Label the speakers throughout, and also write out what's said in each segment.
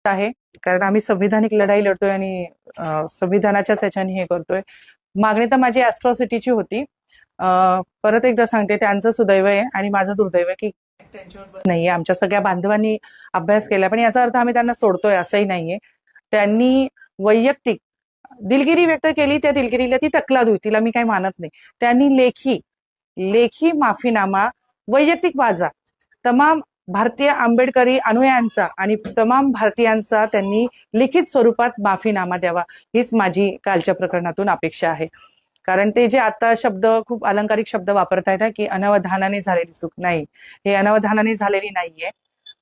Speaker 1: आहे, कारण आम्ही संविधानिक लढाई लढतोय आणि संविधानाच्याच ह्याच्याने हे करतोय. मागणी तर माझी ॲट्रॉसिटीची होती. परत एकदा सांगते, त्यांचं सुदैव आहे आणि माझं दुर्दैव आहे की त्यांच्यावर नाहीये. आमच्या सगळ्या बांधवांनी अभ्यास केला, पण याचा अर्थ आम्ही त्यांना सोडतोय असंही नाहीये. त्यांनी वैयक्तिक दिलगिरी व्यक्त केली, त्या दिलगिरीला ती तकलाद होती, तिला मी काही मानत नाही. त्यांनी लेखी लेखी माफीनामा, वैयक्तिक वाजा तमाम भारतीय आंबेडकरी अनुयायांचा आणि तमाम भारतीयांचा त्यांनी लिखित स्वरूपात माफीनामा द्यावा, हीच माझी कालच्या प्रकरणातून अपेक्षा आहे. कारण ते जे आता शब्द, खूप अलंकारिक शब्द वापरतायत ना, की अनवधानाने झालेली चूक, नाही, हे अनवधानाने झालेली नाहीये,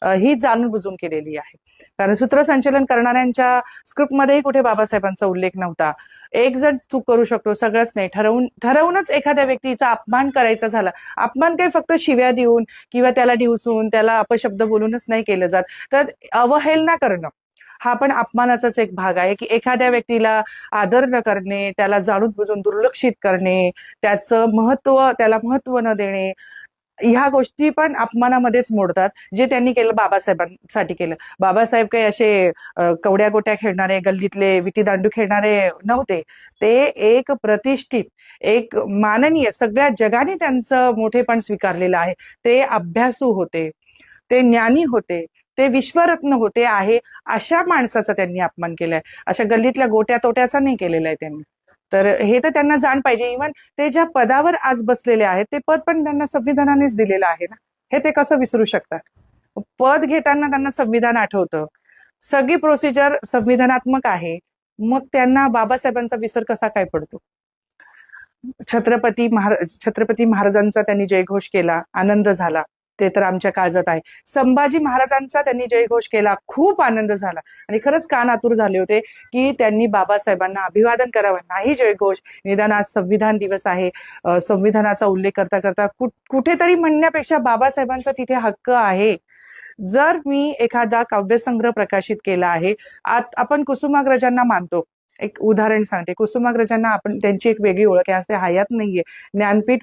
Speaker 1: ही जाणून बुजून केलेली आहे. कारण सूत्रसंचलन करणाऱ्यांच्या स्क्रिप्टमध्येही कुठे बाबासाहेबांचा उल्लेख नव्हता. एक जण चूक करू शकतो, सगळंच नाही. ठरवूनच एखाद्या व्यक्तीचा अपमान करायचा झाला, अपमान काही फक्त शिव्या देऊन किंवा त्याला डिवसून त्याला अपशब्द बोलूनच नाही केलं जात, तर अवहेलना करणं हा पण अपमानाचाच एक भाग आहे. की एखाद्या व्यक्तीला आदर न करणे, त्याला जाणून बुजून दुर्लक्षित करणे, त्याला महत्व न देणे, ह्या गोष्टी पण अपमानामध्येच मोडतात. जे त्यांनी केलं बाबासाहेबांसाठी केलं. बाबासाहेब काही असे कवड्या गोट्या खेळणारे, गल्लीतले विटी दांडू खेळणारे नव्हते. ते एक प्रतिष्ठित, एक माननीय, सगळ्या जगाने त्यांचं मोठेपण स्वीकारलेलं आहे. ते अभ्यासू होते, ते ज्ञानी होते, ते विश्वरत्न होते आहे. अशा माणसाचा त्यांनी अपमान केलाय, अशा गल्लीतल्या गोट्या तोट्याचा नाही केलेला आहे त्यांनी. तर हे तर त्यांना जाण पाहिजे. इव्हन ते ज्या पदावर आज बसलेले आहेत, ते पद पण त्यांना संविधानानेच दिलेलं आहे ना, हे ते कसं विसरू शकतात? पद घेताना त्यांना संविधान आठवतं, सगळी प्रोसिजर संविधानात्मक आहे, मग त्यांना बाबासाहेबांचा विसर कसा काय पडतो? छत्रपती महाराजांचा त्यांनी जयघोष केला, आनंद झाला, ते तर आमच्या काळजात आहे. संभाजी महाराजांचा त्यांनी जयघोष केला, खूप आनंद झाला आणि खरंच कान आतुर झाले होते की त्यांनी बाबासाहेबांना अभिवादन करावं. नाही जयघोष, निदान आज संविधान दिवस आहे, संविधानाचा उल्लेख करता करता कुठेतरी म्हणण्यापेक्षा बाबासाहेबांचा तिथे हक्क आहे. जर मी एखादा काव्यसंग्रह प्रकाशित केला आहे, आपण कुसुमाग्रजांना मानतो, एक उदाहरण सांगते, कुसुमाग्रजांना आपण, त्यांची एक वेगळी ओळख आहे, आज ते हयात नाहीये, ज्ञानपीठ